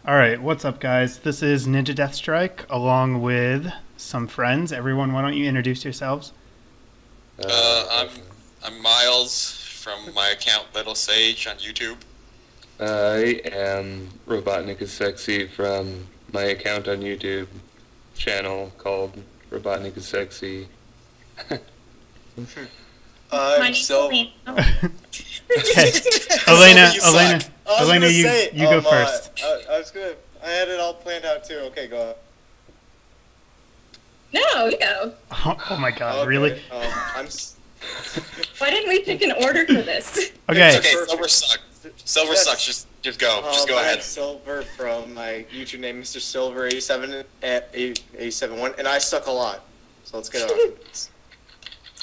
Alright, what's up guys? This is NinjaDeathStrike along with some friends. Everyone, why don't you introduce yourselves? Uh, I'm I'm Miles from my account Little Sage on YouTube. I am Robotnik is Sexy from my account on YouTube channel called Robotnik is Sexy. I'm so. Okay, Elena, You Elena, suck. Elena, you go first. I was gonna. I had it all planned out too. Okay, go ahead. No, you go. Oh my god, Okay, really? I'm. Why didn't we pick an order for this? Okay, Okay, Silver sucks. Silver Yes. sucks. Just go. Just go I ahead. have Silver from my YouTube name, Mr. Silver 87 at 871, and I suck a lot. So let's get on.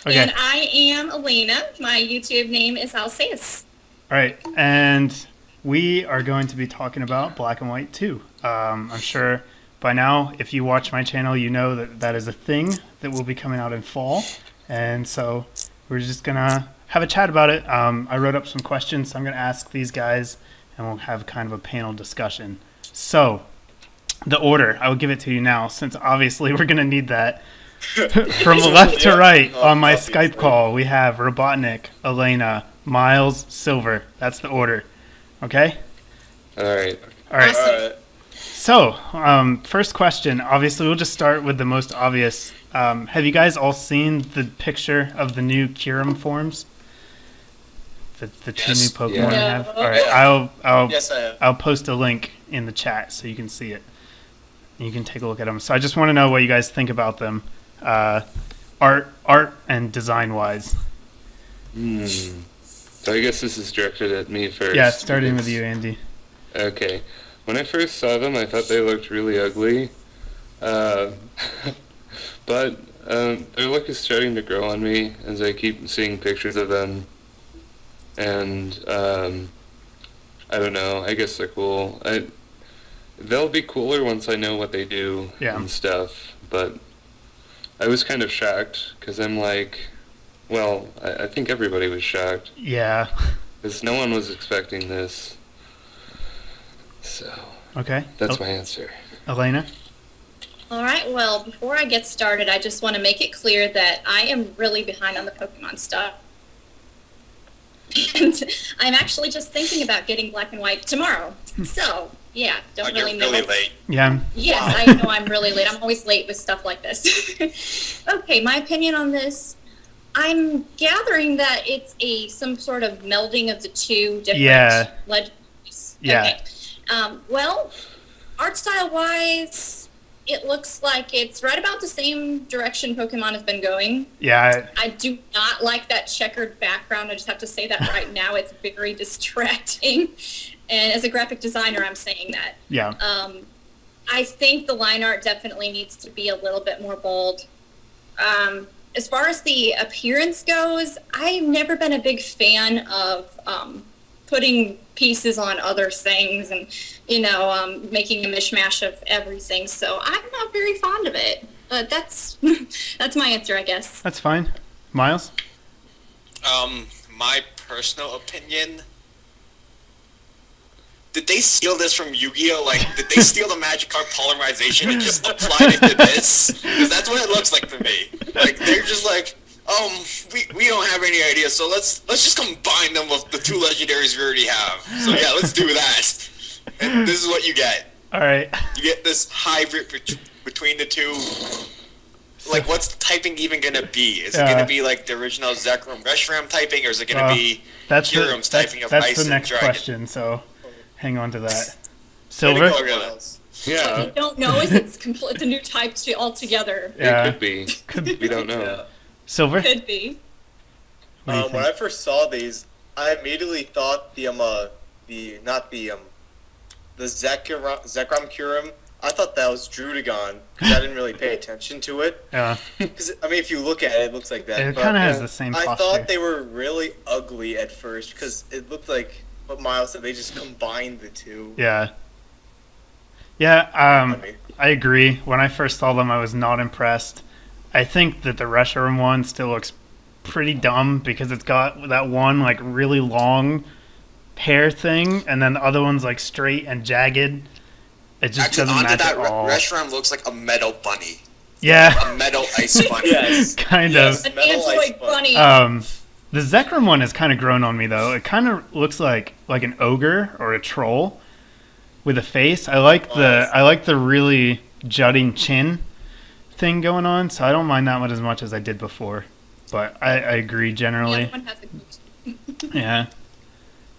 okay. And I am Elena. My YouTube name is Alceus. Alright, and we are going to be talking about Black and White 2. I'm sure by now, if you watch my channel, you know that that is a thing that will be coming out in fall. And so we're just going to have a chat about it. I wrote up some questions, so I'm going to ask these guys, and we'll have kind of a panel discussion. So, the order, I will give it to you now, since obviously we're going to need that. From left to right on my obviously. Skype call, we have Robotnik, Elena, Miles, Silver. That's the order. Okay? Alright. All right. Awesome. Alright. So, first question. Obviously, we'll just start with the most obvious. Have you guys all seen the picture of the new Kyurem forms? The two Yes. new Pokemon Yeah. I have. No. All right, I'll Yes, I have. I'll post a link in the chat so you can see it. You can take a look at them. So I just want to know what you guys think about them, art and design wise. So I guess this is directed at me first. Yeah, starting with because- you, Andy. Okay. When I first saw them, I thought they looked really ugly. But their look is starting to grow on me as I keep seeing pictures of them. And I don't know. I guess they're cool. They'll be cooler once I know what they do Yeah. and stuff. But I was kind of shocked because I'm like, well, I think everybody was shocked Yeah. because no one was expecting this. So Okay. that's my answer. Elena. All right, well, before I get started, I just want to make it clear that I am really behind on the Pokemon stuff. And I'm actually just thinking about getting Black and White tomorrow. So, yeah, don't You're really know. really late. Yeah. Yeah, I know I'm really late. I'm always late with stuff like this. Okay, my opinion on this. I'm gathering that it's some sort of melding of the two different Yeah. legends. Yeah. Okay. Well, art style wise, it looks like it's right about the same direction Pokemon has been going. Yeah. I do not like that checkered background. I just have to say that right now. It's very distracting. And as a graphic designer, I'm saying that. Yeah. I think the line art definitely needs to be a little bit more bold. As far as the appearance goes, I've never been a big fan of putting pieces on other things and, making a mishmash of everything. So I'm not very fond of it. But that's that's my answer, I guess. That's fine. Miles. My personal opinion. Did they steal this from Yu-Gi-Oh? Like, did they steal the Magikarp polymerization and just apply it to this? Because that's what it looks like to me. Like, they're just like, we don't have any idea, so let's just combine them with the two legendaries we already have. So yeah, let's do that. And this is what you get. All right. You get this hybrid between the two. Like, what's the typing even gonna be? Is it Yeah. gonna be like the original Zekrom Reshiram typing, or is it gonna Well, be That's the, Kyurem's that's, typing of that's Ice the and next Dragon? question. So, hang on to that. Way to Silver. go, Okay. Miles. What Yeah, you don't know is it's a new type altogether. Yeah. it could be. We don't know. Yeah. Silver. Could be. What do you When think? I first saw these, I immediately thought the Zekrom Kyurem. I thought that was Drudagon because I didn't really pay attention to it. Yeah. Because I mean, if you look at it, it looks like that. It but kind of has the same I posture. thought they were really ugly at first because it looked like what Miles said. They just combined the two. Yeah. Yeah. I mean, I agree. When I first saw them, I was not impressed. I think that the Reshiram one still looks pretty dumb because it's got that one like really long hair thing, and then the other one's like straight and jagged. It just Actually, doesn't onto match that, at all. Reshiram looks like a metal bunny. Yeah, A metal ice bunny. Yes. kind Yes. of. An Metal android ice bunny. The Zekrom one has kind of grown on me though. It kind of looks like an ogre or a troll with a face. I like the really jutting chin thing going on, so I don't mind that one as much as I did before. But I agree The generally. other one has a cool Yeah,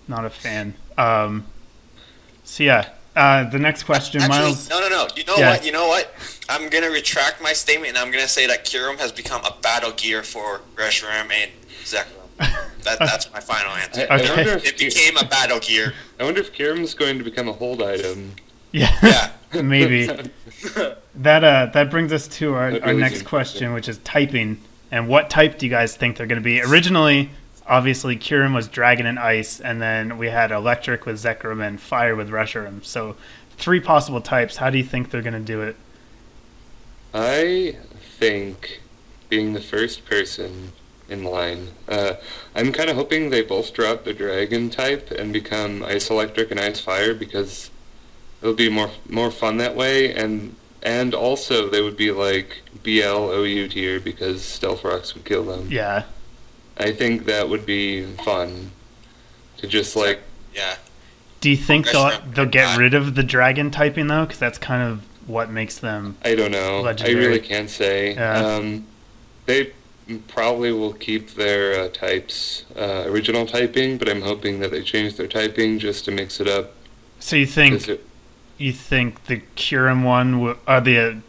not a fan. So yeah, the next question, Actually, Miles. no. Yeah. You know what? I'm gonna retract my statement, and I'm gonna say that Kyurem has become a battle gear for Reshiram and Zekrom. That's my final answer. I Okay. wonder if It became a battle gear. I wonder if Kyurem's going to become a hold item. Yeah, Yeah. maybe. That brings us to our That really next seems question, which is typing. And what type do you guys think they're going to be? Originally, obviously, Kyurem was Dragon and Ice, and then we had Electric with Zekrom and Fire with Reshiram. So 3 possible types. How do you think they're going to do it? I think, being the first person in line, I'm kind of hoping they both drop the Dragon type and become Ice Electric and Ice Fire, because it'll be more fun that way, and also they would be like BL OU tier because Stealth Rocks would kill them. Yeah. I think that would be fun to just like. Yeah. Do you think Reshiram they'll get not. rid of the Dragon typing, though? Because that's kind of what makes them... I don't know. Legendary. I really can't say. Yeah. They probably will keep their types original typing, but I'm hoping that they change their typing just to mix it up. So you think 'Cause it- the Kyurem one, or the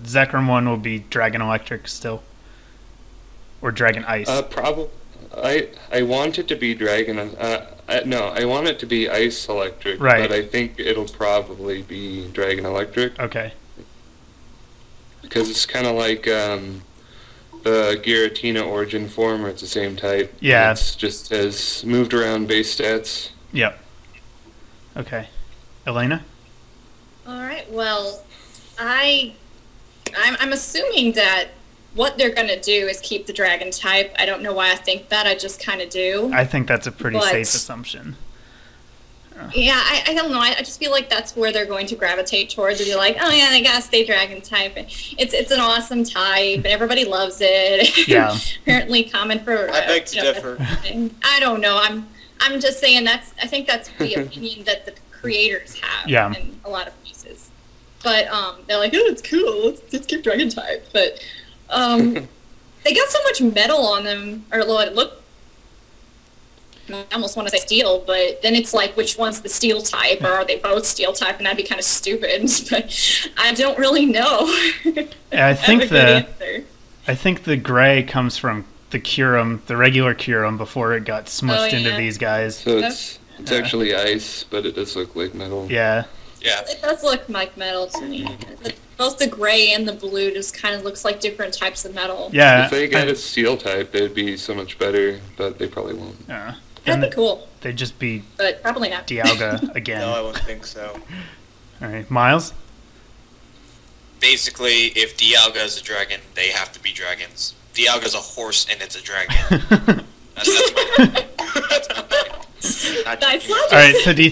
Zekrom one will be Dragon Electric still? Or Dragon Ice? probably. I want it to be Dragon. No, I want it to be Ice Electric. Right. But I think it'll probably be Dragon Electric Okay. because it's kind of like the Giratina Origin form, where it's the same type. Yeah. It's just has moved around base stats. Yep. Okay. Elena? All right. Well, I'm assuming that what they're gonna do is keep the dragon type. I don't know why I think that. I just kind of do. I think that's a pretty But- safe assumption. Yeah, I don't know. I just feel like that's where they're going to gravitate towards. They'll be like, oh yeah, they gotta stay dragon type. It's an awesome type, and everybody loves it. Yeah. Apparently common for. I beg to differ. I don't know. I'm just saying I think that's the opinion that the creators have. Yeah. In a lot of cases. But they're like, oh, it's cool. Let's keep dragon type. But they got so much metal on them, or look. I almost want to say steel, but then it's like, which one's the steel type, or are they both steel type? And that'd be kind of stupid. But I don't really know. I think have a good answer. the gray comes from the Kyurem, the regular Kyurem, before it got smushed into yeah. these guys. So it's actually ice, but it does look like metal. Yeah. Yeah. It does look like metal to me. Both the gray and the blue just kind of looks like different types of metal. Yeah. If they get a steel type, they'd be so much better, but they probably won't. That'd be cool, They'd just be but probably not. Dialga again. No, I wouldn't think so. All right. Miles? Basically, if Dialga is a dragon, they have to be dragons. Dialga's a horse and it's a dragon. That's my Nice All logic. right. So do you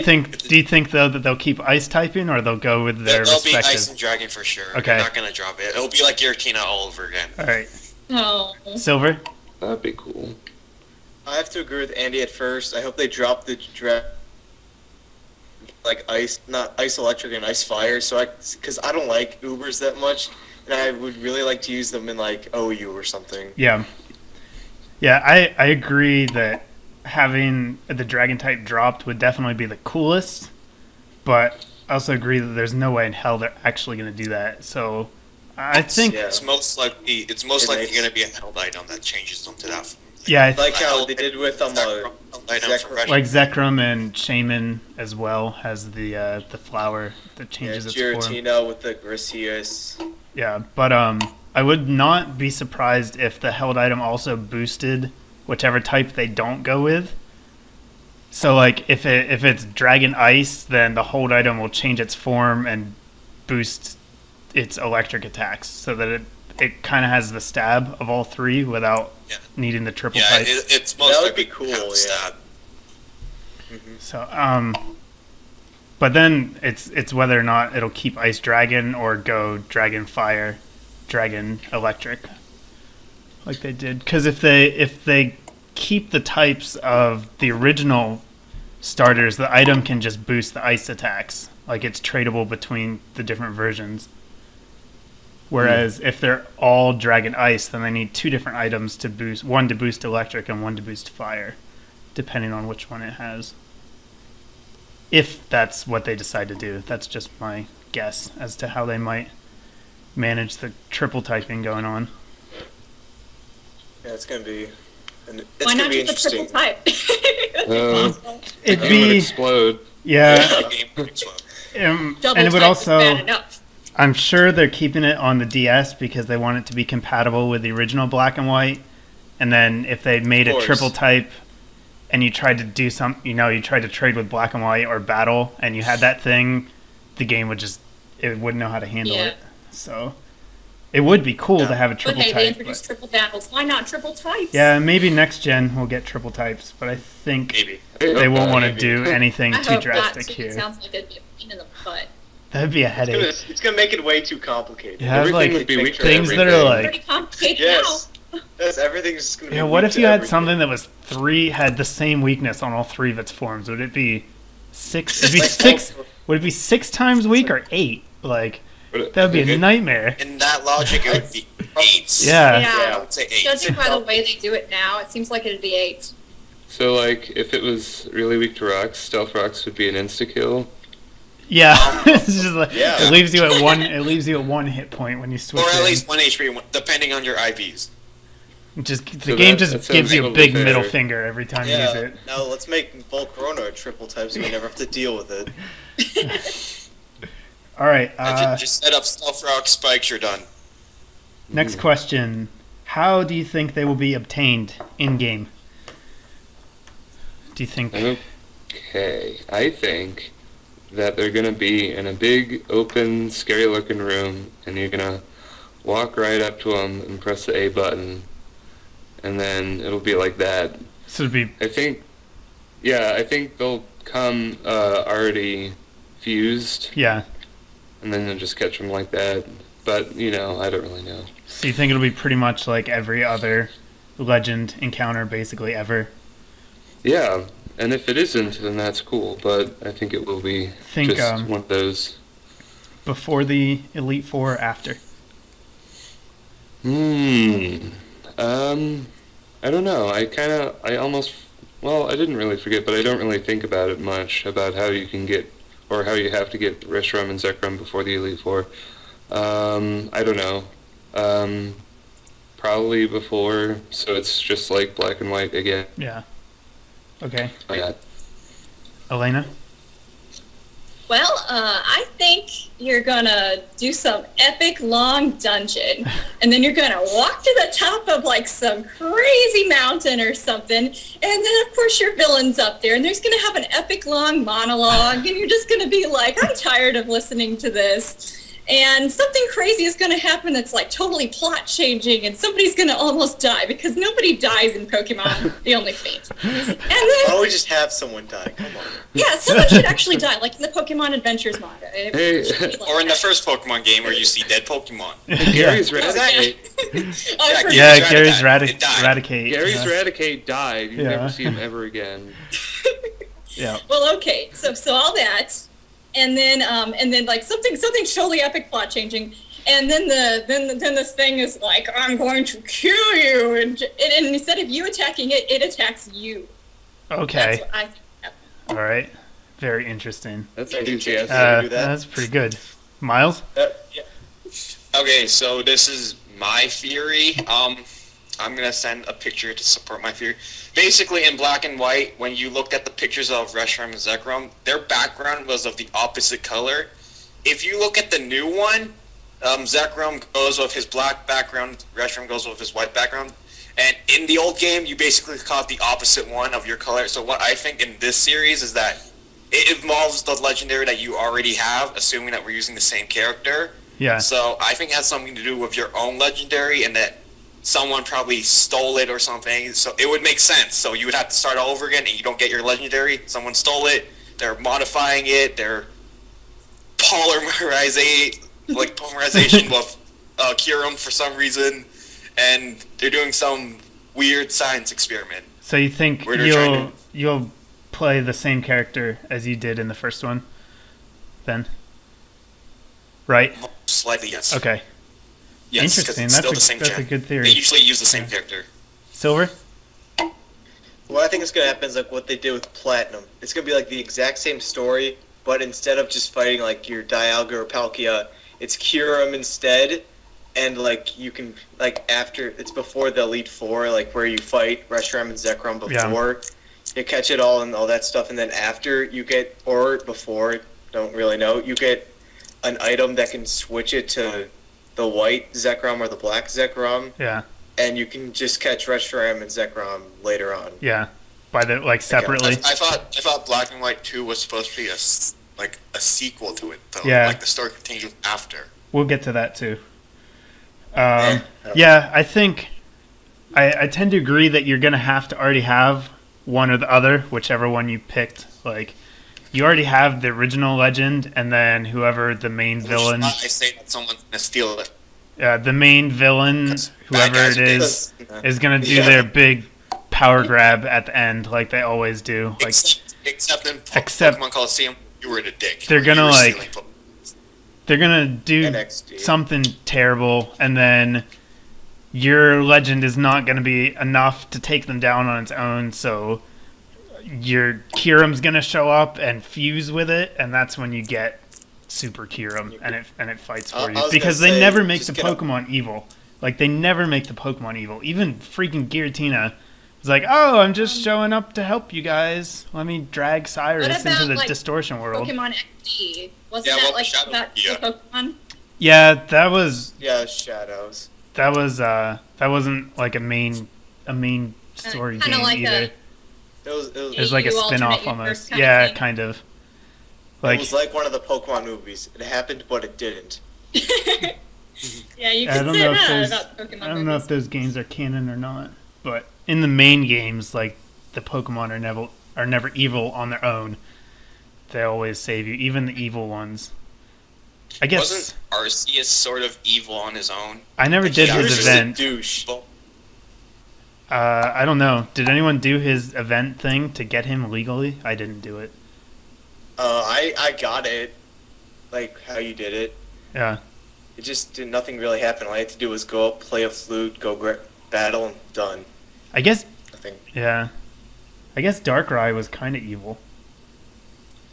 think though that they'll keep ice typing, or they'll go with their They'll be respective? ice and dragon for sure. Okay. They're not gonna drop it. It'll be like Giratina all over again. All right. Oh. Silver? That'd be cool. I have to agree with Andy at first. I hope they drop the like ice, not ice electric and ice fire. So because I don't like Ubers that much, and I would really like to use them in like OU or something. Yeah. Yeah, I agree that having the dragon type dropped would definitely be the coolest, but I also agree that there's no way in hell they're actually going to do that. So I think, Yeah. It's most likely It going to makes- be a held item that changes them to that form. yeah, I Like how they did with Held item from Reshiram. like Zekrom and Shaman as well has the flower that Yeah, changes its form. Giratina with the Grisius. Yeah, but I would not be surprised if the held item also boosted whichever type they don't go with. So like if it's Dragon Ice, then the hold item will change its form and boost its electric attacks, so that it kind of has the stab of all three without Yeah. needing the triple Yeah, type. it's most That would likely be cool, have So stab. all But then it's whether or not it'll keep Ice Dragon or go Dragon Fire, Dragon Electric, like they did. Because if they keep the types of the original starters, the item can just boost the ice attacks. Like it's tradable between the different versions. Whereas if they're all Dragon Ice, then they need 2 different items to boost, one to boost Electric and one to boost Fire, depending on which one it has. If that's what they decide to do. That's just my guess as to how they might manage the triple typing going on. Yeah, it's gonna be. Why not be just the triple type? It'd It would be explode. yeah, The game would explode. and Double it would type is bad also. enough. I'm sure they're keeping it on the DS because they want it to be compatible with the original Black and White. And then if they made Of a course. triple type and you tried to do you tried to trade with Black and White or Battle and you had that thing, the game would it wouldn't know how to handle Yeah. it. So it would be cool to have a But triple hey, they type. introduced triple battles. Why not triple types? Yeah, maybe next gen we'll get triple types, but I think Maybe. they won't want to Maybe. do anything I too hope not. drastic Too. It here. sounds like it'd be a pain in the butt. That'd be a headache. It's gonna make it way too complicated. You have Everything like would be weak to things that are everything. like, Pretty complicated Yes. Yes, everything's just gonna be. yeah. What weak if to you had everything. something that was had the same weakness on all 3 of its forms? Would it be 6? It'd be Like, 6. Would it be 6 times weak or 8? Like that would be a nightmare. In that logic, it would be 8. Yeah. Yeah. I would say 8. Judging by the way they do it now, it seems like it'd be 8. So, like, if it was really weak to rocks, Stealth Rocks would be an insta-kill. Yeah. It's just like Yeah. it leaves you at 1. It leaves you at 1 hit point when you switch. Or at in. least 1 HP, depending on your IVs. Just the So game that just sounds gives you a totally big middle fair. finger every time you use Yeah. it. Now let's make Volcarona a triple type so we never have to deal with it. All right. Just set up Stealth Rock spikes, you're done. Next question. How do you think they will be obtained in game? Do you think? Okay, I think that they're gonna be in a big, open, scary-looking room, and you're gonna walk right up to them and press the A button, and then it'll be like that. So it'd be I think they'll come already fused, yeah. and then you'll just catch them like that. But, I don't really know. So you think it'll be pretty much like every other legend encounter, basically ever? Yeah, and if it isn't, then that's cool, but I think it will be Think, just one of those. Before the Elite Four or after? I don't know. I didn't really forget, but I don't really think about it much, about how you can get, or how you have to get Reshiram and Zekrom before the Elite Four. I don't know. Probably before, so it's just like Black and White again. Yeah. Okay. Yeah. Elena? Well, I think you're gonna do some epic long dungeon, and then you're gonna walk to the top of like some crazy mountain or something, and then of course your villain's up there, and there's gonna have an epic long monologue, and you're just gonna be like, I'm tired of listening to this. And something crazy is going to happen that's like totally plot changing, and somebody's going to almost die because nobody dies in Pokemon, the only faint. And then, Why don't we just have someone die? Come on. yeah, someone should actually die, like in the Pokemon Adventures manga. It Hey. should be like Or in the that. first Pokemon game where you see dead Pokemon. Gary's Exactly. Raticate. I forgot. Yeah, Gary's Gary's Raticate. It died. Raticate. Gary's yeah. Raticate died. You Yeah. never see him ever again. Yeah. Well, okay, so all that, and then like something totally epic plot changing, and then this thing is like, I'm going to kill you, and instead of you attacking it, it attacks you. That's Okay. what I think. All right. Very interesting. That's Yeah, enthusiastic. can do that. That's pretty good. Miles? Yeah. Okay, so this is my theory. I'm gonna send a picture to support my theory. Basically, in Black and White, when you looked at the pictures of Reshiram and Zekrom, their background was of the opposite color. If you look at the new one, Zekrom goes with his black background, Reshiram goes with his white background. And in the old game, you basically caught the opposite one of your color. So what I think in this series is that it involves the legendary that you already have, assuming that we're using the same character. Yeah. So I think it has something to do with your own legendary, and that someone probably stole it or something. So it would make sense. So you would have to start all over again, and you don't get your legendary. Someone stole it. they're modifying it. They're polymerization with Curum for some reason, and they're doing some weird science experiment. So you think Where they're trying you'll play the same character as you did in the first one, then? Right? Slightly, yes. Okay. Yes, 'cause Interesting. it's still the same That's a gen. good They theory. usually use the same character. Silver? What I think is gonna happen is like what they did with Platinum. It's gonna be like the exact same story, but instead of just fighting like your Dialga or Palkia, it's Kyurem instead, and like you can like after it's before the Elite Four, like where you fight Reshiram and Zekrom before. You catch it all and all that stuff, and then after you get, or before, don't really know, you get an item that can switch it to the white Zekrom or the black Zekrom. Yeah. And you can just catch Reshiram and Zekrom later on. Yeah. By the separately. I thought Black and White 2 was supposed to be a sequel to it though. Yeah. Like the story continues after. We'll get to that too. Yeah, I think I tend to agree that you're gonna have to already have one or the other, whichever one you picked. Like, you already have the original Legend, and then whoever the main villain. I say that someone's gonna steal it. The main villain, whoever guys it is gonna do their big power grab at the end, like they always do. Like, except in except- Pokemon Coliseum, you were the dick. They're gonna, You were like- stealing they're gonna do NXT. something terrible, and then your Legend is not gonna be enough to take them down on its own. So your Kyurem's gonna show up and fuse with it, and that's when you get Super Kyurem, and it fights for I you, was because gonna they say, never make just the get a- Pokemon evil. Like, they never make the Pokemon evil. Even freaking Giratina is like, oh, I'm just showing up to help you guys. Let me drag Cyrus What about, into the like, distortion world. Pokemon XD. Wasn't Yeah, that well, like Shadow- that yeah. Pokemon? Yeah, that was Yeah, Shadows. that wasn't like a main story Kinda game like either. It was It was like a EU spin-off alternate almost. universe kind of Yeah, thing. kind of. it Like, was like one of the Pokemon movies. It happened, but it didn't. Yeah, you I can don't say know if that those about Pokemon I don't know if movies. those games are canon or not, but in the main games, like, the Pokemon are never evil on their own. They always save you, even the evil ones. I guess Wasn't Arceus sort of evil on his own? I never did Yeah, his he was just event. Douche. I don't know. Did anyone do his event thing to get him legally? I didn't do it. I got it. Like how you did it. Yeah. It just did nothing really happen. All I had to do was go up, play a flute, go battle, and done. I guess, Nothing. yeah. I guess Darkrai was kind of evil.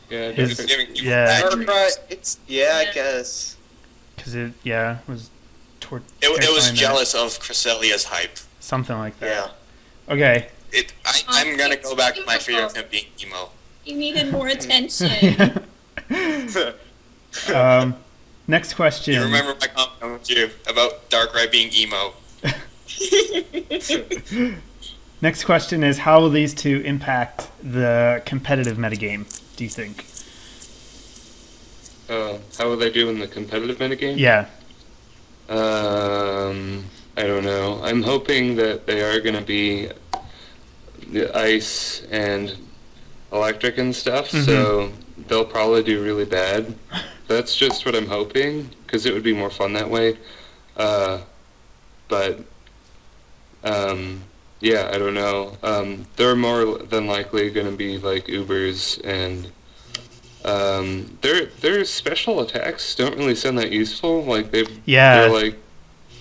Yeah, His- different- Giving people yeah. bad Darkrai, it's I Yeah. guess. Because it was It was terrifying jealous of Cresselia's hype. something like that. Yeah. Okay. I'm gonna go back to my fear of him being emo. You needed more attention. Next question. You remember my comment with you about Darkrai being emo? Next question is, how will these two impact the competitive metagame, do you think? How will they do in the competitive metagame? Yeah. I don't know. I'm hoping that they are going to be the ice and electric and stuff, so they'll probably do really bad. That's just what I'm hoping, because it would be more fun that way. But yeah, I don't know. They're more than likely going to be like Ubers, and their special attacks don't really sound that useful. Like they're like,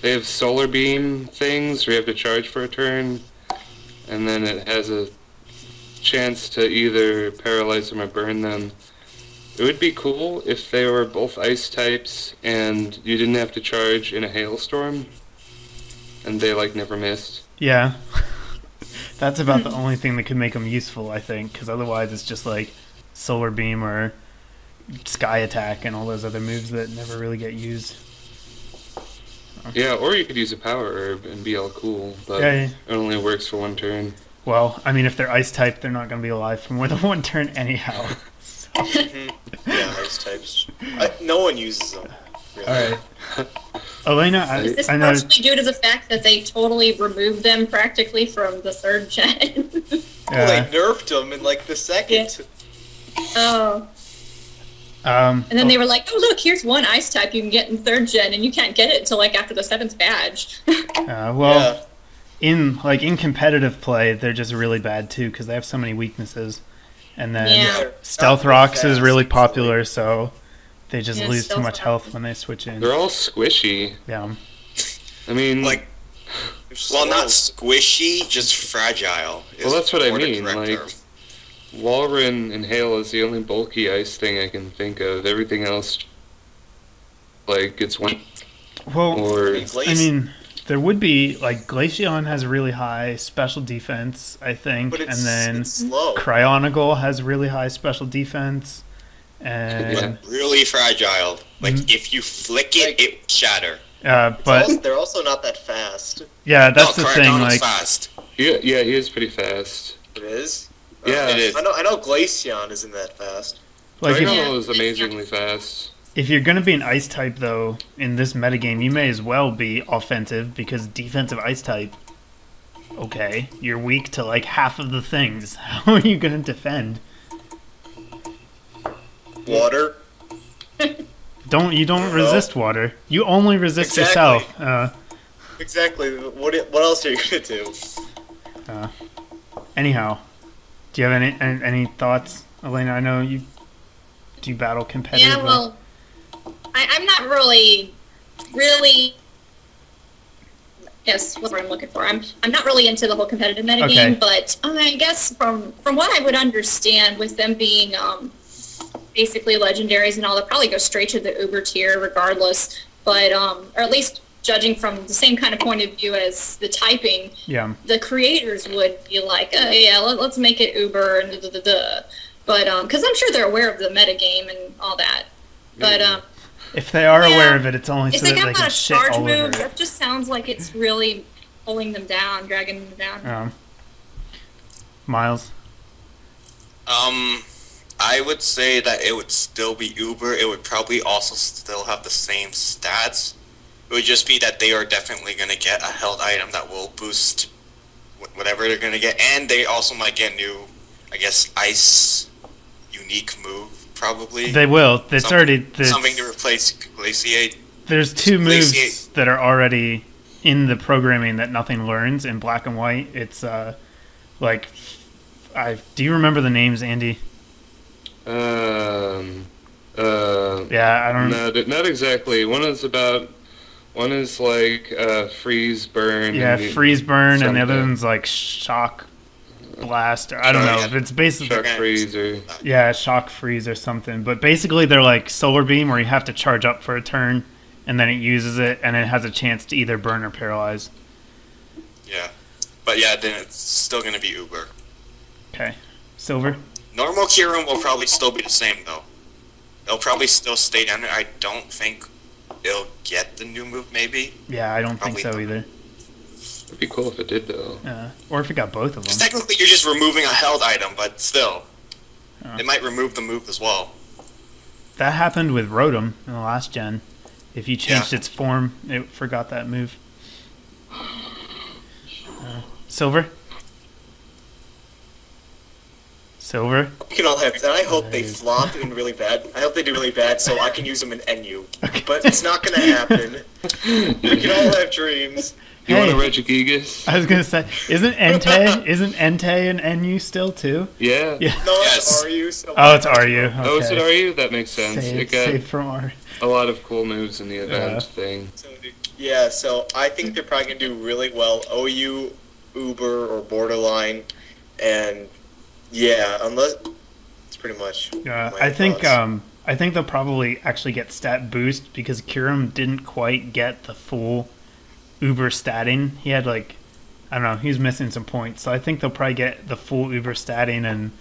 they have solar beam things where you have to charge for a turn, and then it has a chance to either paralyze them or burn them. It would be cool if they were both ice types and you didn't have to charge in a hailstorm, and they like never missed. Yeah. That's about the only thing that could make them useful, I think, because otherwise it's just like Solar Beam or Sky Attack and all those other moves that never really get used. Yeah, or you could use a power herb and be all cool, but Yeah, yeah. it only works for one turn. Well, I mean, if they're ice type, they're not going to be alive for more than one turn anyhow. So. Yeah, ice types. No one uses them. Really. All right. Elena, Is this I know. partially due to the fact that they totally removed them practically from the third gen? Well, they nerfed them in like the second. Oh. And then they were like, "Oh look, here's one ice type you can get in 3rd gen, and you can't get it until like after the 7th badge." Well, in competitive play, they're just really bad too because they have so many weaknesses. And then Stealth Rocks is really popular, so they just lose too much health when they switch in. They're all squishy. Yeah. I mean, like, well, not squishy, just fragile. Well, that's what I more the mean. correct Like, term. Walrein and Hail is the only bulky ice thing I can think of. Everything else, like, it's one. Well, Or I mean, there would be, like, Glaceon has really high special defense, I think, But it's, and then it's slow. Cryonical has really high special defense, and Really fragile. Like, if you flick it, it will shatter. but They're also not that fast. yeah, that's the thing. Cryogonic's Like, fast. yeah, he is pretty fast. It is? Yeah, It is. I know Glaceon isn't that fast. like Cryonical if, is amazingly fast. if you're gonna be an ice type though in this metagame, you may as well be offensive because defensive ice type. Okay, you're weak to like half of the things. How are you gonna defend? Water. You don't resist water. You only resist Exactly. yourself. Exactly. What else are you gonna do? Anyhow, do you have any thoughts, Elena? I know you battle competitively. Yeah, well, I'm not really. Yes, what's what I'm looking for. I'm not really into the whole competitive metagame, Okay. but I guess from what I would understand, with them being basically legendaries and all, they'll probably go straight to the Uber tier regardless. But or at least judging from the same kind of point of view as the typing, Yeah. the creators would be like, yeah, let's make it Uber and da. But because I'm sure they're aware of the metagame and all that. But If they are Yeah. aware of it, it's only if so they that got they a lot can of shit charge all over moves, it. that just sounds like it's really pulling them down, dragging them down. Miles. I would say that it would still be Uber. It would probably also still have the same stats. It would just be that they are definitely going to get a held item that will boost whatever they're going to get. And they also might get new, I guess, ice unique move, probably. They will. It's already something to replace Glaciate. There's two moves Glaciate. that are already in the programming that nothing learns in black and white. It's do you remember the names, Andy? Yeah, I don't. No, not exactly. One is like freeze burn. Yeah, and freeze burn, and the other something. one's like shock blast. Or I don't know. It's basically Shock freeze or shock freeze or something. But basically, they're like solar beam, where you have to charge up for a turn, and then it uses it, and it has a chance to either burn or paralyze. Yeah. But yeah, then it's still going to be Uber. Okay, Silver. Normal Kirin will probably still be the same, though. It'll probably still stay down there. I don't think it'll get the new move, maybe. Yeah, I don't Probably think so not. either. it'd be cool if it did though. Or if it got both of them. Because technically you're just removing a held item, but still. Oh. It might remove the move as well. That happened with Rotom in the last gen. If you changed its form, it forgot that move. Silver? Silver? You can all have. And I hope they flop and really bad. I hope they do really bad so I can use them in NU. But it's not gonna happen. We can all have dreams. You want a Hey. Regigigas? I was gonna say, isn't Entei an NU still too? Yeah. Yeah. No, Yes. it's RU. So Oh, it's RU. Okay. Oh, is it RU? That makes sense. It got Save from R. a lot of cool moves in the event thing. Yeah, so I think they're probably gonna do really well. OU, Uber, or Borderline, and yeah, unless it's pretty much. my I think thoughts. I think they'll probably actually get stat boost because Kyurem didn't quite get the full Uber statting. He had I don't know, he was missing some points. So I think they'll probably get the full Uber statting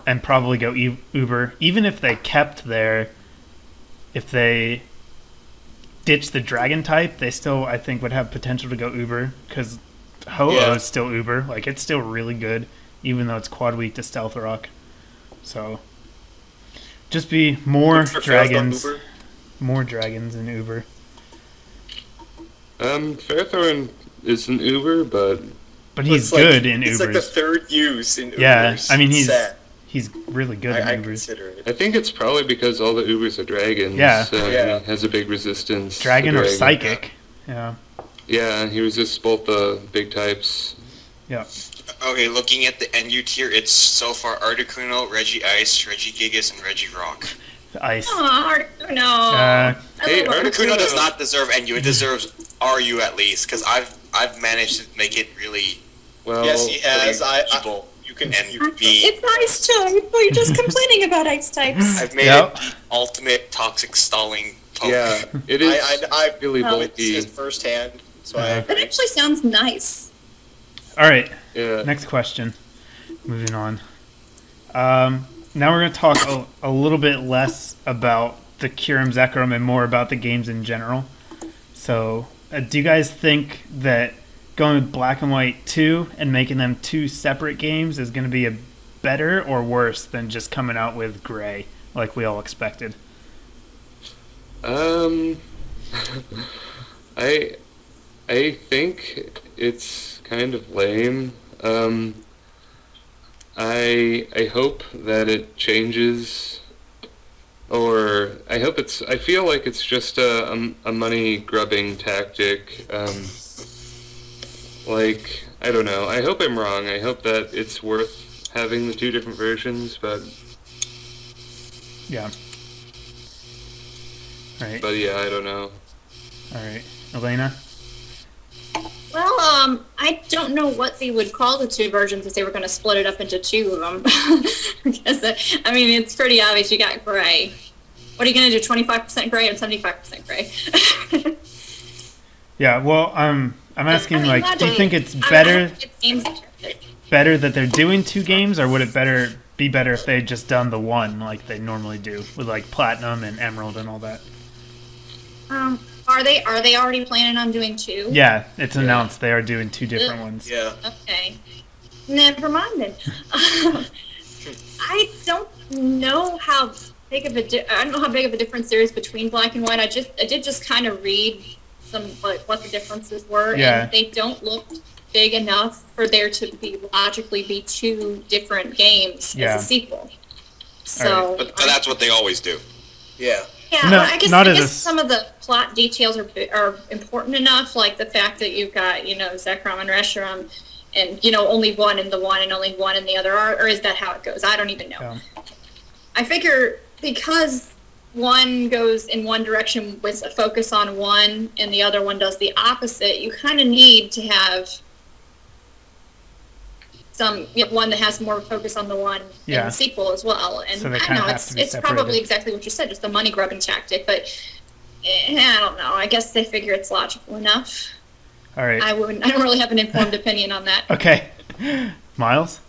and probably go Uber. Even if they kept if they ditch the dragon type, they still I think would have potential to go Uber because Ho-Oh is still Uber. It's still really good, even though it's quad weak to Stealth Rock. So just be more For dragons. Uber. More dragons in Uber. Fairthorn is an Uber, but But he's It's like- good in It's Ubers. like the third use in Ubers. Yeah, I mean, he's Sad. he's really good I at Ubers. consider it. I think it's probably because all the Ubers are dragons. Yeah. So Yeah. he has a big resistance. to Dragon or dragon. psychic. Yeah. Yeah, he resists both the big types. Yeah. Okay, looking at the NU tier, it's so far Articuno, Regice, Regigigas, and Regirock. Ice. Oh, no. Uh, Hey, Articuno does not deserve NU. It deserves RU at least, because I've managed to make it really Well, Yes, he has. people. You can. And You, be. It's ice type. Well, you're just complaining about ice types. I've made Yep. it the ultimate toxic stalling poke. yeah, it is I really Oh. bulky. witnessed firsthand, so I Uh-huh. That actually sounds nice. all right. Yeah. Next question. Moving on. Now we're going to talk a little bit less about the Kyurem Zekrom and more about the games in general. So, do you guys think that going with Black and White 2 and making them two separate games is going to be a better or worse than just coming out with Gray like we all expected? I think it's kind of lame. I hope that it changes, or I feel like it's just a money grubbing tactic. Like, I don't know. I hope I'm wrong. I hope that it's worth having the two different versions, but Yeah. All right. yeah, I don't know. All right. Elena? Well, I don't know what they would call the two versions if they were going to split it up into two of them. Because, I mean, it's pretty obvious you got Gray. What are you going to do, 25% Gray and 75% Gray? Yeah, well, I'm asking, I mean, like, do you think it's I don't better think it seems better that they're doing two games, or would it be better if they had just done the one like they normally do with, like, Platinum and Emerald and all that? Are they already planning on doing two? Yeah, it's announced they are doing two different ones. yeah. Okay. Never mind then. I don't know how big of a difference there is between Black and White. I did just kind of read some what the differences were, Yeah. and they don't look big enough for there to logically be two different games Yeah. as a sequel. So, But that's what they always do. Yeah. yeah, No, well, I not as guess a some of the plot details are important enough, like the fact that you've got, Zekrom and Reshiram, and, only one in the one and only one in the other, or is that how it goes? I don't even know. Yeah. I figure because one goes in one direction with a focus on one and the other one does the opposite, you kind of need to have one that has more focus on the one in Yeah. the sequel as well. And So they I kinda know have to be it's probably separated. exactly what you said, just a money grubbing tactic, but I don't know. I guess they figure it's logical enough. All right. I don't really have an informed opinion on that. Okay. Miles?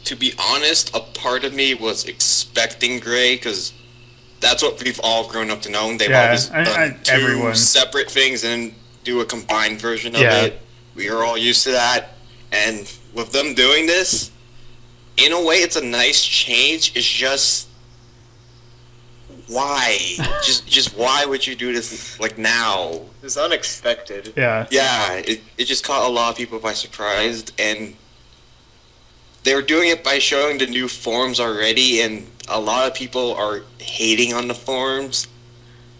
To be honest, a part of me was expecting Gray, because that's what we've all grown up to know. They've Yeah, always done two everyone. separate things and do a combined version of Yeah. it. We are all used to that. And with them doing this, in a way, it's a nice change. It's just, why? just why would you do this, like, now? It's unexpected. Yeah. Yeah, it just caught a lot of people by surprise, and they were doing it by showing the new forms already, and a lot of people are hating on the forms.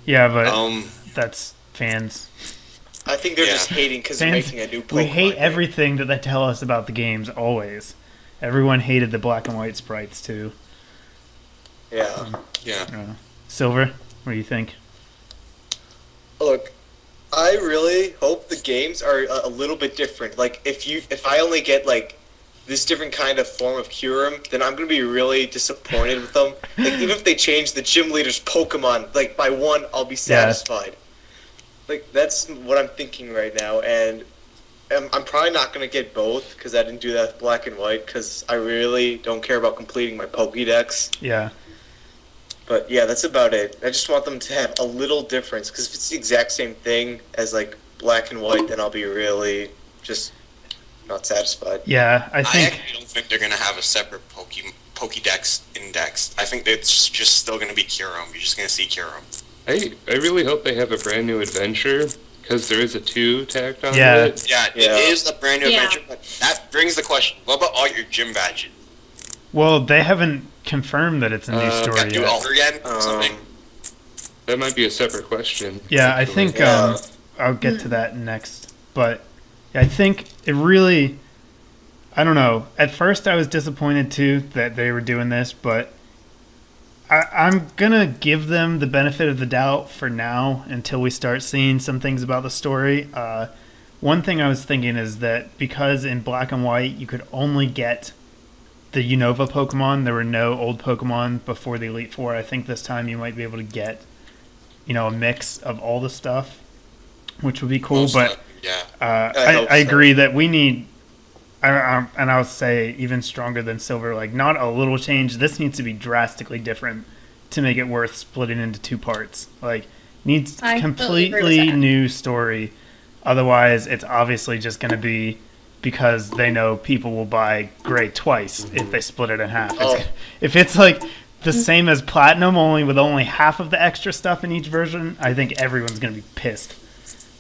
Yeah, but Um, that's fans. I think they're Yeah. just hating because they're Fans, making a new Pokemon we hate game. everything that they tell us about the games, always. Everyone hated the black and white sprites, too. Yeah. yeah. Silver, what do you think? Look, I really hope the games are a little bit different. Like, if I only get, like, this different kind of form of Kyurem, then I'm gonna be really disappointed with them. Like, even if they change the gym leader's Pokemon, like, by one, I'll be satisfied. Like, that's what I'm thinking right now, and I'm probably not gonna get both, because I didn't do that with Black and White, because I really don't care about completing my Pokédex. Yeah. But yeah, that's about it. I just want them to have a little difference, because if it's the exact same thing as, like, Black and White, then I'll be really just not satisfied. Yeah, I I think... actually don't think they're gonna have a separate Pokédex index. I think it's just still gonna be Kyurem. You're just gonna see Kyurem. I really hope they have a brand new adventure, because there is a 2 tacked on Yeah. it. Yeah, Yeah. it is a brand new Yeah. adventure, but that brings the question: what about all your gym badges? Well, they haven't confirmed that it's a new Uh, story Got to do yet. all over again? Something. That might be a separate question. Yeah, I actually. think Yeah. I'll get to that next. But I think it really, I don't know. At first, I was disappointed too that they were doing this, but I'm gonna give them the benefit of the doubt for now until we start seeing some things about the story. One thing I was thinking is that because in Black and White you could only get the Unova Pokemon, there were no old Pokemon before the Elite Four. I think this time you might be able to get, a mix of all the stuff, which would be cool. Most But likely, yeah. I hope I so. agree that we need, and I would say even stronger than Silver, like not a little change. This needs to be drastically different to make it worth splitting into 2 parts. Like, needs I totally agree with completely that. new story. Otherwise, it's obviously just going to be because they know people will buy Gray twice if they split it in half. Oh. If it's like the same as Platinum, only with only half of the extra stuff in each version, I think everyone's going to be pissed.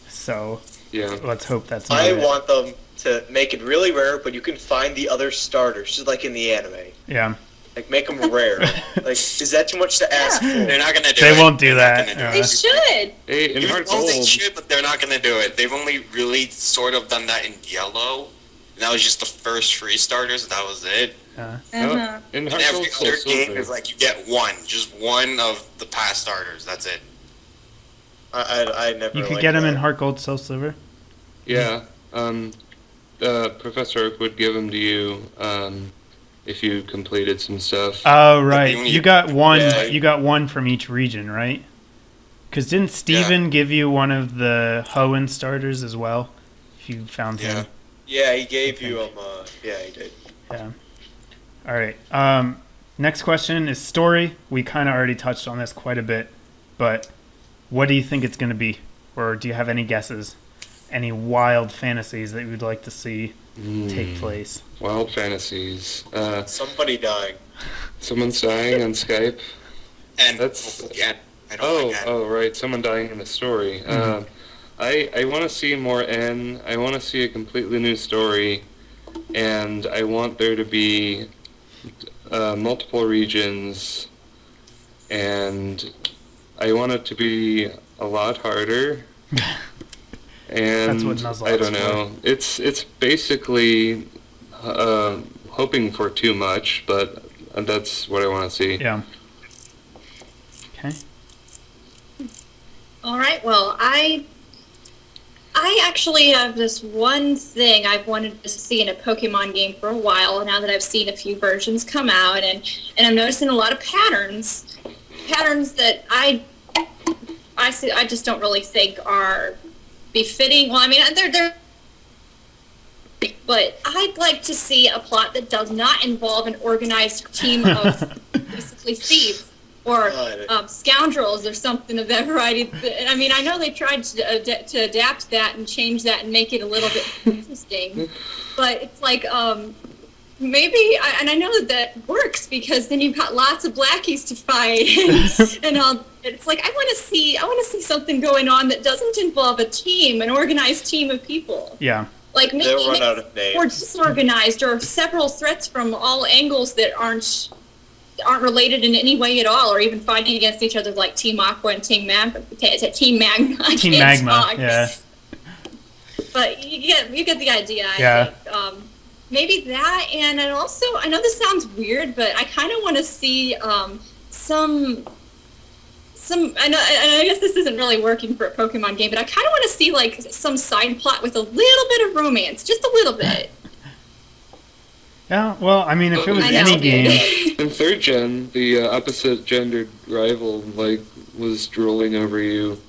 So Yeah. let's hope that's not I it. want them to make it really rare, but you can find the other starters, just like in the anime. Yeah, Like, make them rare. Like, is that too much to ask for? They're not gonna do they it. won't do They're not that. gonna do They it. should. Hey, in Even Heart though they Gold, should, but they're not gonna do it. They've only really sort of done that in Yellow. And that was just the first 3 starters. That was it. Uh-huh. in And Heart every Gold Soul other game Silver. is like you get one, just one of the past starters. That's it. I never. You could liked get them in that. Heart Gold, Soul Silver. Yeah. Professor Oak would give them to you if you completed some stuff. Oh right, only- you got one. Yeah. You got one from each region, right? Because didn't Steven give you one of the Hoenn starters as well? If you found Yeah. him. Yeah, he gave you yeah, he did. Yeah. All right. Next question is story. We kind of already touched on this quite a bit, but what do you think it's going to be, or do you have any guesses? Any wild fantasies that you would like to see take place? Wild fantasies. Somebody dying. Someone's dying on Skype. And That's- again, I don't like that. Oh, right. Someone dying in the story. I want to see more N. I want to see a completely new story, and I want there to be multiple regions, and I want it to be a lot harder. And That's what Nuzlocke's I don't know. It's basically hoping for too much, but that's what I want to see. Yeah. Okay. All right. Well, I actually have this one thing I've wanted to see in a Pokemon game for a while. Now that I've seen a few versions come out, and I'm noticing a lot of patterns that I just don't really think are befitting. Well, I mean, they're. But I'd like to see a plot that does not involve an organized team of basically thieves or scoundrels or something of that variety. I mean, I know they tried to adapt that and change that and make it a little bit interesting, but it's like maybe, and I know that works because then you've got lots of blackies to fight, and it's like I want to see something going on that doesn't involve a team, an organized team of people. Yeah. Like maybe They'll run out of names. or disorganized, or several threats from all angles that aren't related in any way at all, or even fighting against each other, like Team Aqua and Team Magma. Team Magma. I Team can't Magma. talk. Yeah. But you get the idea. Yeah. I think. Maybe that, and also I know this sounds weird, but I kind of want to see some. I guess this isn't really working for a Pokemon game, but I kind of want to see like some side plot with a little bit of romance, just a little bit. Yeah. Well, I mean, if it was I know. any game, In 3rd gen, the opposite gendered rival was drooling over you.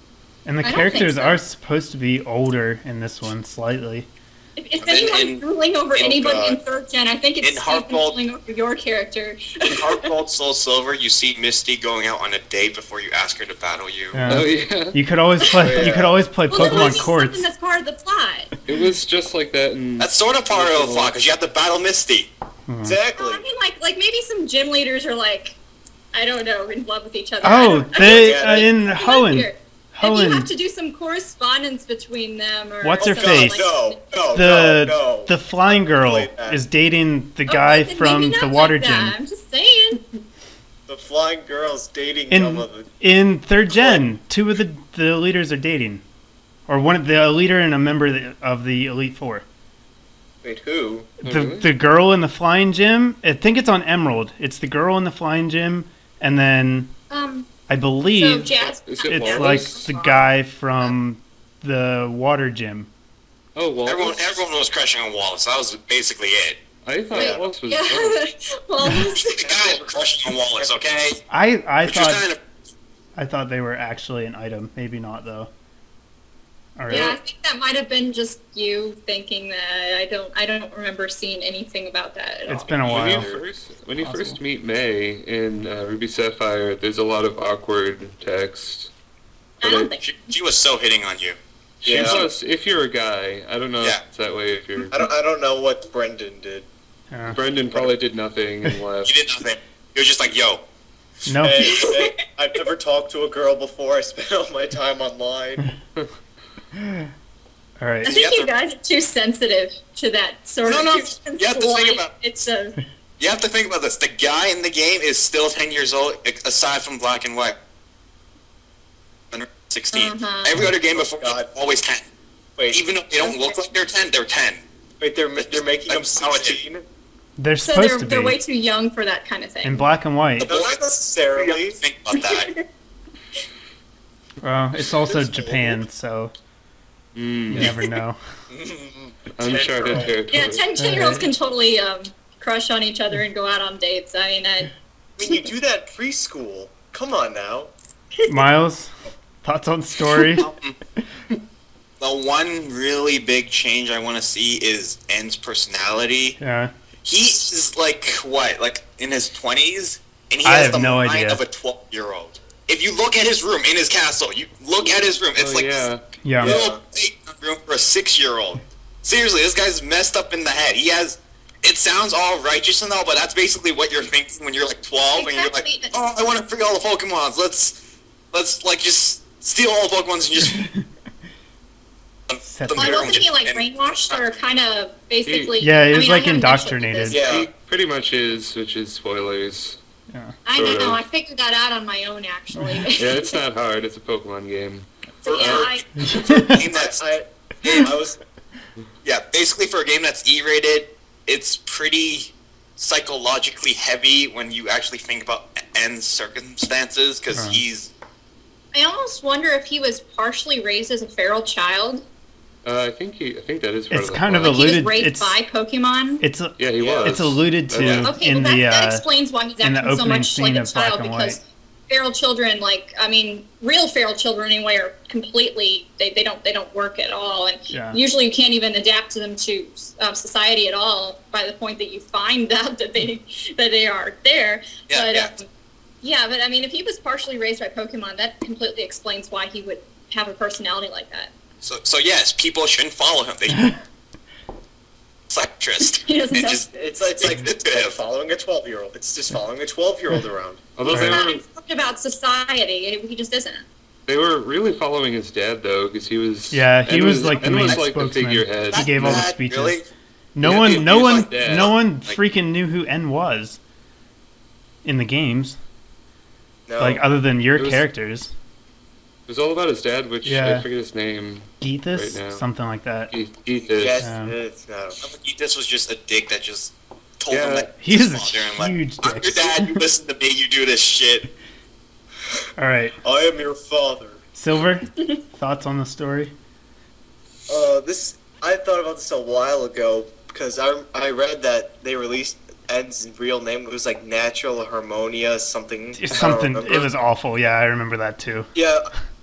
and the I don't characters think so. are supposed to be older in this one slightly. If And then anyone's drooling over anybody in 3rd gen, I think it's In Heart Stephen Gold- drooling over your character. In Heart Gold Soul Silver, you see Misty going out on a date before you ask her to battle you. Yeah. Oh yeah, You could always play. Yeah. You could always play Well, there might Pokemon be Courts. something that's part of the plot. it was just like that in. That's sort of part of the plot because you have to battle Misty. Exactly. Well, I mean, like maybe some gym leaders are like, I don't know, in love with each other. Oh, I they yeah, in don't- Hoenn. weird. Maybe you Helen, have to do some correspondence between them. Or What's her something face? No. the flying girl Believe that. is dating the guy then from maybe the not water like that. gym. I'm just saying. The flying girl's dating In in third gen, two of the leaders are dating, or one of the leader and a member of the Elite Four. Wait, who? The girl in the flying gym. I think it's on Emerald. It's the girl in the flying gym, and then I So believe Jazz. Is it it's like Wallace? the guy from the water gym. Oh, Wallace. Everyone was crushing on Wallace. That was basically it. I thought Wallace was. Yeah. Well, The guys were crushing on Wallace, okay? I Which was thought kind of I thought they were actually an item. Maybe not though. All right. yeah, I think that might have been just you thinking that. I don't remember seeing anything about that at all. It's been a When you while. first meet May in Ruby Sapphire, there's a lot of awkward text. I don't think. she was so hitting on you. She Yeah. was, if you're a guy, I don't know Yeah. if it's that way if you're... I don't know what Brendan did. Yeah. Brendan probably did nothing and left. You did nothing. He was just like, yo. No. Hey, I've never talked to a girl before. I spent all my time online. All right. I think you guys are too sensitive to that sort No, of. no, distance you have to think light. about- It's a. You have to think about this. The guy in the game is still 10 years old, aside from Black and White. 16. Uh-huh. Every other game before God. always 10. Wait, Even though they don't look like they're 10, they're 10. wait, they're making him That's how it is. 16? They're So supposed to they're way be too young for that kind of thing. in black and white. No, not necessarily. Think about that. Well, it's also Japan, so you Mm, never know. uncharted territory. Yeah, 10-year-olds can totally crush on each other and go out on dates. I mean, I mean, you do that preschool. Come on now. Miles, thoughts on story? The one really big change I want to see is N's personality. Yeah. He is like, what, like in his 20s? And he I has have the no mind idea. of a 12-year-old. If you look at his room in his castle, you look at his room, it's Oh, like yeah. Yeah. this little big room for a 6-year-old. Seriously, this guy's messed up in the head. He has. It sounds all righteous and all, but that's basically what you're thinking when you're like 12 and you're like, Exactly. oh, I want to free all the Pokemons. Let's like just steal all the Pokemons and just. Set them Why there wasn't he like and- brainwashed or kind of basically? Yeah, he I was, mean, I like, haven't indoctrinated. actually looked at Yeah. He pretty much is, which is spoilers. this. I sort know. of. I figured that out on my own actually. Yeah, it's not hard. It's a Pokemon game. So, yeah, game that's I was. yeah, basically for a game that's E-rated, it's pretty psychologically heavy when you actually think about N's circumstances because Huh. he's. I almost wonder if he was partially raised as a feral child. I think that is part It's of the kind of plot. Like he was alluded- raised it's- by Pokemon. It's Yeah, he Yeah. was. it's alluded to That's- Okay, in well the that explains why he's in the acting so opening much like scene a of Black child and because White. feral children, like I mean, real feral children anyway, are completely they don't work at all, and Yeah. usually you can't even adapt to them to society at all by the point that you find out that they are there. Yeah, but, yeah. Yeah, but I mean, if he was partially raised by Pokemon, that completely explains why he would have a personality like that. So yes, people shouldn't follow him. They psychiatrist. He doesn't And know. just It's like Yeah. following a 12-year-old. It's just following a 12-year-old around. Although He's they not were, informed about society. He just isn't. they were really following his dad though, because he was. Yeah, he N was, like, the N main was like the spokesman. figurehead. He gave all the That speeches. really? No Yeah, one, he no was one, like that. no one Like- freaking knew who N was in the games, No. like other than your It was- characters. It was all about his dad, which Yeah. I forget his name. Geethis, Right now. something like that. Ethan. yes, Yeah. it's not. This was just a dick that just told Yeah. him that He's his a father and like, huge I'm dick. your dad. You listen to me. You do this shit. All right, I am your father. Silver, thoughts on the story? I thought about this a while ago because I read that they released Ed's real name. It was like Natural Harmonia something. I don't Something. remember. It was awful. Yeah, I remember that too.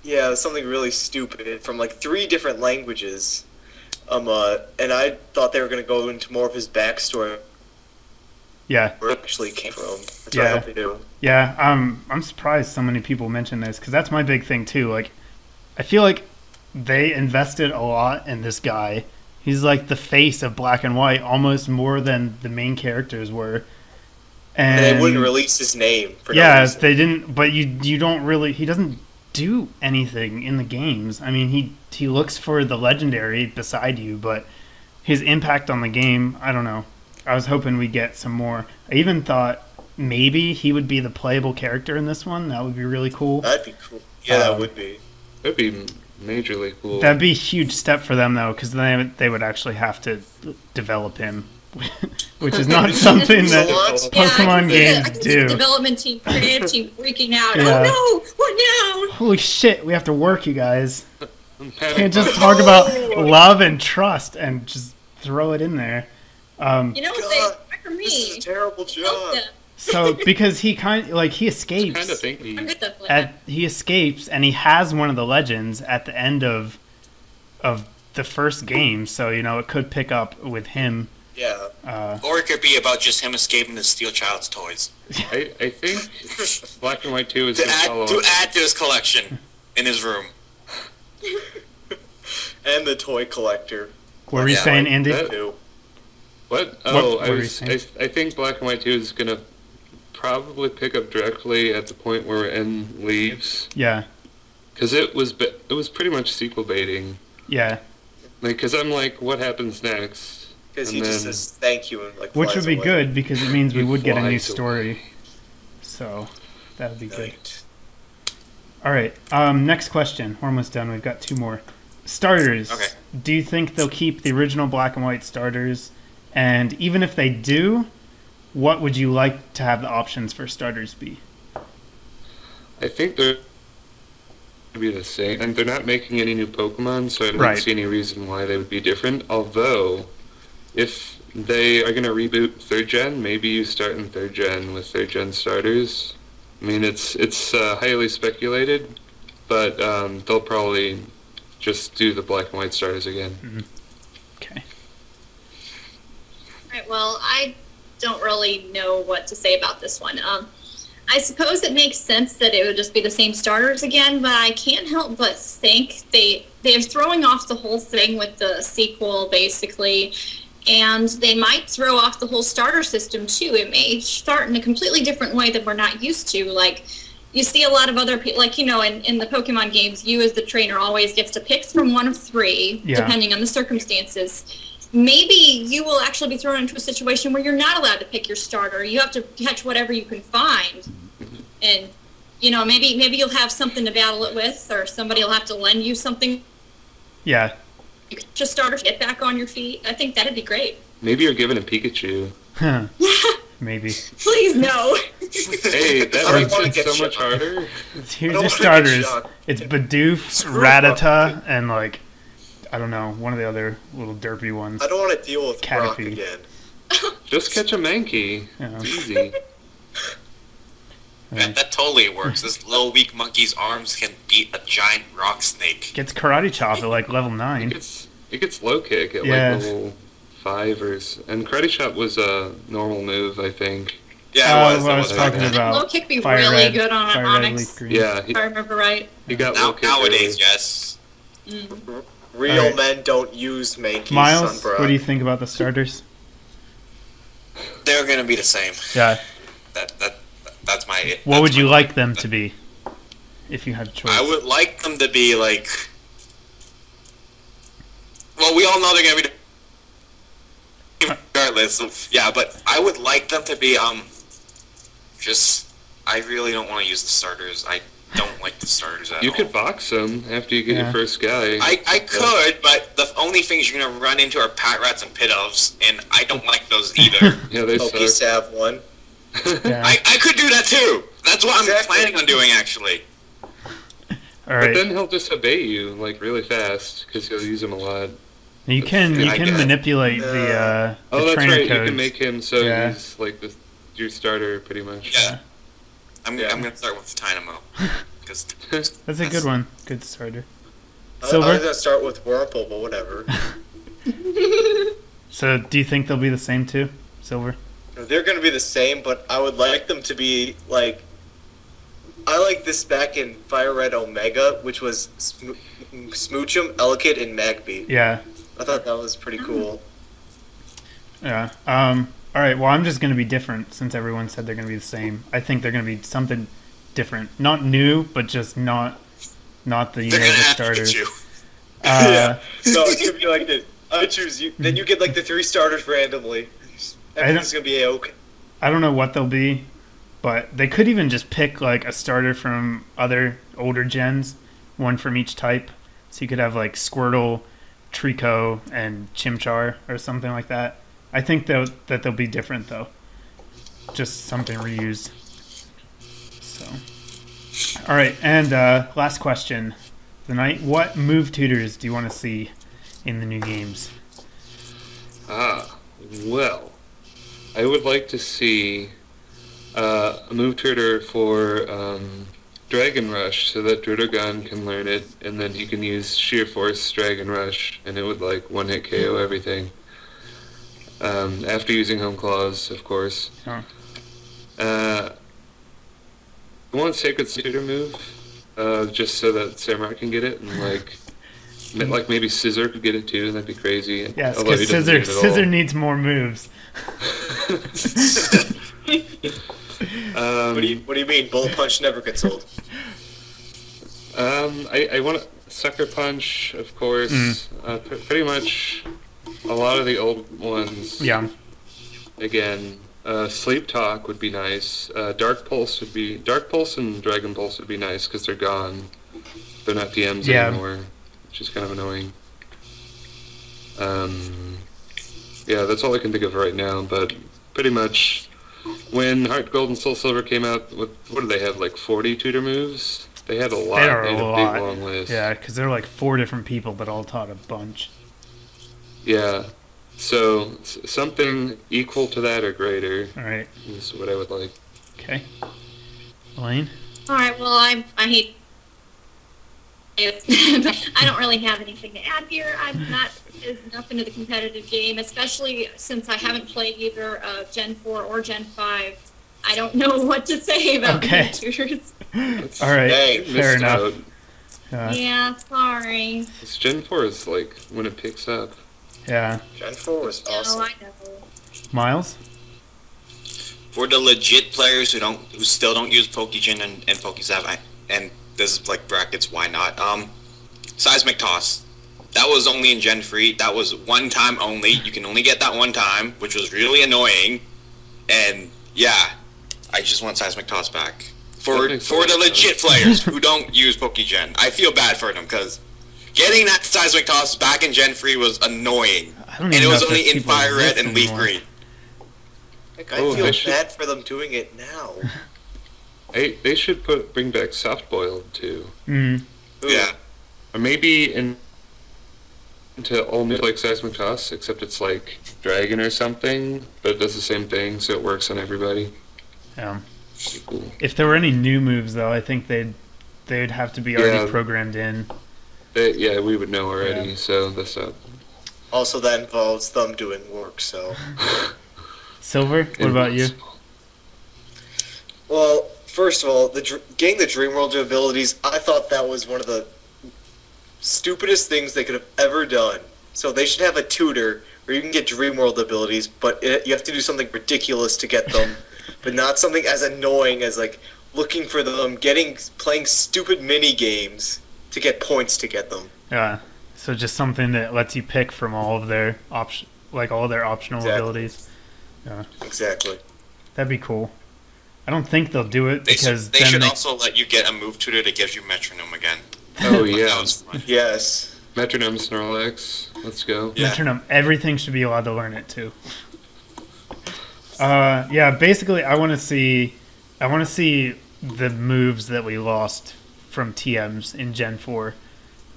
Yeah, something really stupid from like 3 different languages. And I thought they were gonna go into more of his backstory, Yeah, where it actually came from. That's what Yeah. I hope they do. yeah. I'm surprised so many people mention this because that's my big thing too. Like, I feel like they invested a lot in this guy. He's like the face of Black and White, almost more than the main characters were. And they wouldn't release his name for no Yeah, reason. they didn't. But you don't really. He doesn't do anything in the games. I mean, he looks for the legendary beside you, but his impact on the game, I don't know. I was hoping we'd get some more. I even thought maybe he would be the playable character in this one. That would be really cool. That'd be cool. Yeah, that would be. That'd be majorly cool. That'd be a huge step for them, though, because they would actually have to develop him, which is not something that Pokemon games do. The development team, creative team freaking out. Yeah. Oh no! What now? Holy shit, we have to work, you guys. Can't just talk about love and trust and just throw it in there. You know what they for me? This is a terrible job. So because he he escapes. Kind of thinking. He escapes and he has one of the legends at the end of the first game. So it could pick up with him. Yeah. Or it could be about just him escaping to steal child's toys. I think Black and White 2 is to going to follow up. add to his collection in his room. And the toy collector. What were you saying, Andy? What? Oh, what were you saying? I think Black and White 2 is going to probably pick up directly at the point where N leaves. Yeah. Because it was pretty much sequel baiting. Yeah. Because I'm like, what happens next? Because he just says thank you and which would be away. good because it means we would get a new flies story. away. So that would be good. Right. All right. Next question. We're almost done. We've got 2 more. Starters. Okay. Do you think they'll keep the original Black and White starters? And even if they do, what would you like to have the options for starters be? I think they're going to be the same. And they're not making any new Pokemon, so I don't see any reason why they would be different. Although, if they are going to reboot 3rd Gen, maybe you start in 3rd Gen with 3rd Gen starters. I mean, it's highly speculated, but they'll probably just do the Black and White starters again. Mm-hmm. Okay. Right, well, I don't really know what to say about this one. I suppose it makes sense that it would just be the same starters again, but I can't help but think they're throwing off the whole thing with the sequel, basically, and they might throw off the whole starter system, too. It may start in a completely different way that we're not used to. Like, you see a lot of other people, like, in the Pokemon games, you as the trainer always gets to pick from one of 3, depending on the circumstances. Maybe you will actually be thrown into a situation where you're not allowed to pick your starter. You have to catch whatever you can find. And, maybe you'll have something to battle it with, or somebody will have to lend you something. Yeah. You could just start to get back on your feet. I think that'd be great. Maybe you're given a Pikachu. Huh. Maybe. Please, no. Hey, that makes it so much harder. Here's your starters. It's Bidoof, Rattata, and, I don't know, one of the other little derpy ones. I don't want to deal with Brock Caterpie. again. Just catch a Mankey. Yeah. It's easy. That totally works. This little weak monkey's arms can beat a giant rock snake. Gets Karate Chop at level 9. It gets low kick at level 5 and Karate Chop was a normal move, I think. Yeah, it was. I was talking about Low kick be Fire really Red, good on Fire an Red, Onyx. Leaf Green. Yeah, If I remember right. he got low kick Nowadays, early. yes. Real men don't use Mankeys, Miles, Sunbrock. what do you think about the starters? They're gonna be the same. Yeah. That's my. What would you like them to be, if you had a choice? I would like them to be like. Well, we all know they're gonna be. Regardless, so, yeah, but I would like them to be just. I really don't want to use the starters. I don't like the starters at all. You could box them after you get your first guy. I could, but the only things you're gonna run into are pat rats and pit elves, and I don't like those either. Yeah, they Pokey suck. Sav 1. Yeah. I could do that too. That's what I'm planning on doing, actually. All But right. then he'll just obey you really fast because you'll use him a lot. You can I guess. manipulate the Oh, that's trainer right. codes. You can make him so Yeah. he's your starter pretty much. Yeah. I'm gonna start with Dynamo. Because That's a good one. Good starter. I was Silver. going to start with Wurmple, but whatever. So, do you think they'll be the same too, Silver? They're going to be the same, but I would like them to be, I like this back in Fire Red Omega, which was Smoochum, Elekid, and Magby. Yeah. I thought that was pretty cool. Yeah. All right. Well, I'm just going to be different since everyone said they're going to be the same. I think they're going to be something different. Not new, but just not not the They're gonna Unova have starters. Pikachu. Uh, No, it's gonna be like this. I choose you. Then you get like the 3 starters randomly. Everything's gonna be okay. I don't know what they'll be, but they could even just pick like a starter from other older gens, one from each type. So you could have like Squirtle, Trico, and Chimchar or something like that. I think that they'll be different though. Just something reused. So, all right, and last question tonight: what move tutors do you want to see in the new games? Well, I would like to see a move tutor for Dragon Rush, so that Druddigon can learn it, and then you can use Sheer Force Dragon Rush, and it would like one-hit KO everything. After using Home Claws, of course. Huh. I want Sacred Tutor move, just so that Samurai can get it, and like maybe Scissor could get it too, and that'd be crazy. Yes, Although he because doesn't need it at all. Scissor needs more moves. What do you mean? Bullet Punch never gets old. I want Sucker Punch, of course. Pretty much a lot of the old ones. Yeah. Again, Sleep Talk would be nice. Dark Pulse and Dragon Pulse would be nice because they're gone. They're not DMs anymore, which is kind of annoying. Yeah, that's all I can think of right now. But pretty much, when Heart Gold and Soul Silver came out, what do they have? Like 40 tutor moves? They had a lot. They are They had a a lot. big long list. Yeah, because they're like 4 different people that all taught a bunch. Yeah. So something equal to that or greater All right. is what I would like. Okay. Elaine? All right. Well, I hate. I don't really have anything to add here. I'm not enough into the competitive game, especially since I haven't played either Gen 4 or Gen 5. I don't know what to say about Okay. the tutors. All right. Dang, Fair Missed enough. out. Yeah, sorry. This Gen 4 is like when it picks up. Yeah. Gen 4 was awesome. No, I know. Miles? For the legit players who still don't use Pokegen and Pokezap, and this is like brackets, why not? Seismic Toss. That was only in Gen 3. That was one time only. You can only get that one time, which was really annoying. And yeah, I just want Seismic Toss back. For the legit players who don't use Pokegen. I feel bad for them because getting that Seismic Toss back in Gen 3 was annoying. I don't And even it know was if only those in people Fire Red exist and Leaf anymore. Green. Like, I Oh, feel they should- bad for them doing it now. They should bring back Soft Boiled too. Mm. Yeah. Or maybe into all new like Seismic Toss, except it's like Dragon or something, but it does the same thing, so it works on everybody. Yeah. Pretty cool. If there were any new moves, though, I think they'd have to be already Yeah. programmed in. Yeah, we would know already, Yeah. so that's up. Also, that involves them doing work, so. Silver, what about you? Well, first of all, getting the Dream World abilities, I thought that was one of the stupidest things they could have ever done. So they should have a tutor where you can get Dream World abilities, but you have to do something ridiculous to get them, but not something as annoying as like looking for them, playing stupid mini games to get points to get them. Yeah. So just something that lets you pick from all of their all their optional Exactly. abilities. Yeah. Exactly. That'd be cool. I don't think they'll do it They because they then should they, also let you get a move tutor that gives you Metronome again. Oh That yeah, was fun. Yes. Metronome Snorlax. Let's go. Yeah. Metronome. Everything should be allowed to learn it too. Yeah. Basically, I want to see the moves that we lost from TMs in Gen 4,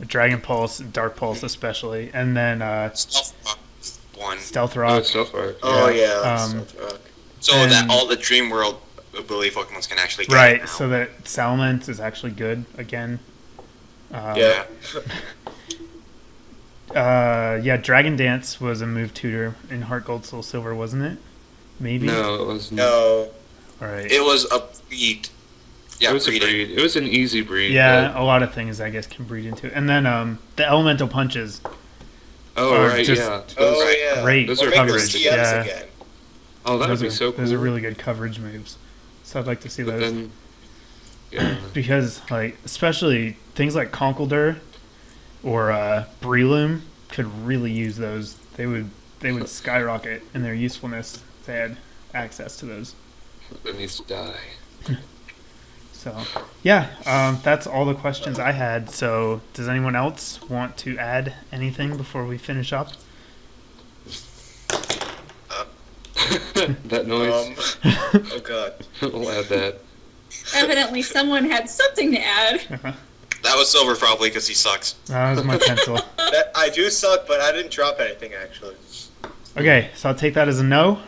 Dragon Pulse, Dark Pulse especially, and then Stealth Rock one. Stealth Oh, Rock. it's Stealth Rock. Oh yeah. Um, Stealth Rock. So that and- all the Dream World ability Pokemons can actually get it Right, now. so that Salamence is actually good again. Yeah. Yeah, Dragon Dance was a move tutor in Heart Gold Soul Silver, wasn't it? Maybe? No, it was No. Alright. It was a breed. Yeah, It was a breeding. breed. It was an easy breed. Yeah, a lot of things I guess can breed into it. And then the Elemental Punches. But, oh or right, just- yeah. Oh Those- yeah. great those Or are make coverage. those TMs Yeah. again. Oh, that would Those be are, so cool. Those are really good coverage moves. So I'd like to see But those. then, Yeah. because like especially things like Conkeldurr or Breloom could really use those. They would skyrocket in their usefulness if they had access to those. That needs to die. So yeah, that's all the questions I had. So does anyone else want to add anything before we finish up? That noise. Oh god. We'll add that. Evidently, someone had something to add. That was Silver probably because he sucks. That was my pencil. I do suck, but I didn't drop anything actually. Okay, so I'll take that as a no.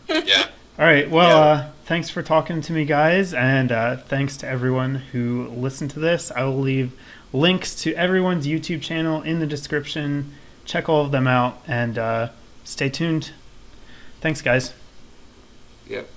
Yeah. All right. Well, Yeah. Thanks for talking to me, guys, and thanks to everyone who listened to this. I will leave links to everyone's YouTube channel in the description. Check all of them out, and stay tuned. Thanks, guys. Yep.